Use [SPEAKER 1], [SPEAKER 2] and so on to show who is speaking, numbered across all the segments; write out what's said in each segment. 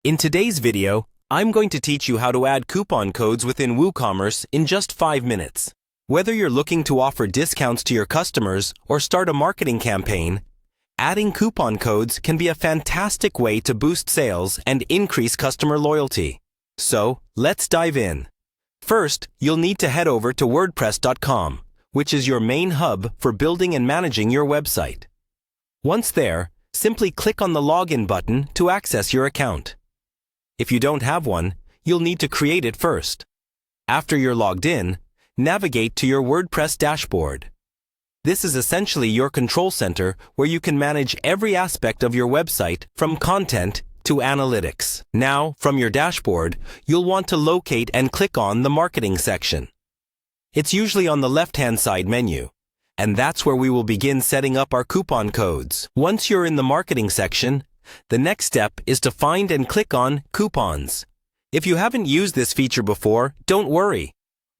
[SPEAKER 1] In today's video, I'm going to teach you how to add coupon codes within Woocommerce in just 5 minutes. Whether you're looking to offer discounts to your customers or start a marketing campaign, adding coupon codes can be a fantastic way to boost sales and increase customer loyalty. So, let's dive in. First, you'll need to head over to WordPress.com, which is your main hub for building and managing your website. Once there, simply click on the Login button to access your account. If you don't have one, you'll need to create it first. After you're logged in, navigate to your WordPress dashboard. This is essentially your control center where you can manage every aspect of your website from content to analytics. Now, from your dashboard, you'll want to locate and click on the Marketing section. It's usually on the left-hand side menu, and that's where we will begin setting up our coupon codes. Once you're in the Marketing section, the next step is to find and click on Coupons. If you haven't used this feature before, don't worry.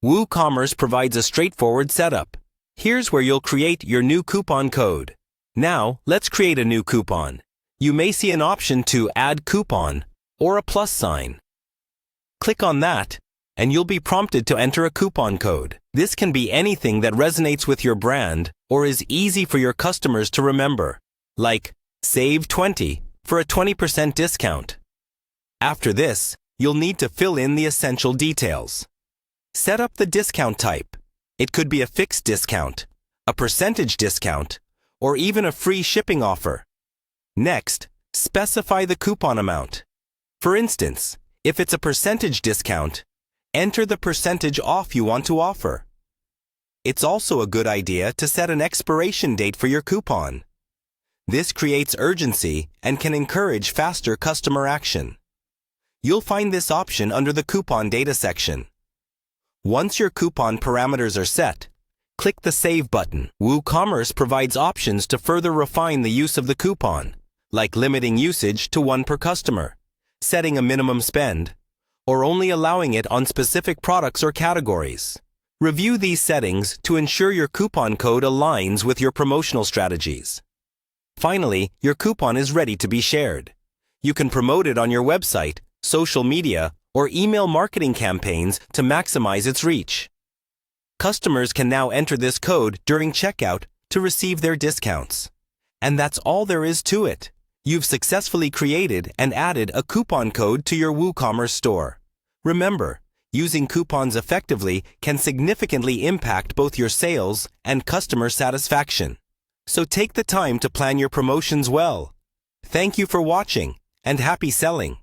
[SPEAKER 1] Woocommerce provides a straightforward setup. Here's where you'll create your new coupon code. Now, let's create a new coupon. You may see an option to add coupon or a plus sign. Click on that, and you'll be prompted to enter a coupon code. This can be anything that resonates with your brand or is easy for your customers to remember, like Save 20 for a 20% discount. After this, you'll need to fill in the essential details. Set up the discount type. It could be a fixed discount, a percentage discount, or even a free shipping offer. Next, specify the coupon amount. For instance, if it's a percentage discount, enter the percentage off you want to offer. It's also a good idea to set an expiration date for your coupon. This creates urgency and can encourage faster customer action. You'll find this option under the Coupon Data section. Once your coupon parameters are set, click the Save button. Woocommerce provides options to further refine the use of the coupon, like limiting usage to 1 per customer, setting a minimum spend, or only allowing it on specific products or categories. Review these settings to ensure your coupon code aligns with your promotional strategies. Finally, your coupon is ready to be shared. You can promote it on your website, social media, or email marketing campaigns to maximize its reach. Customers can now enter this code during checkout to receive their discounts. And that's all there is to it. You've successfully created and added a coupon code to your Woocommerce store. Remember, using coupons effectively can significantly impact both your sales and customer satisfaction. So take the time to plan your promotions well. Thank you for watching, and happy selling!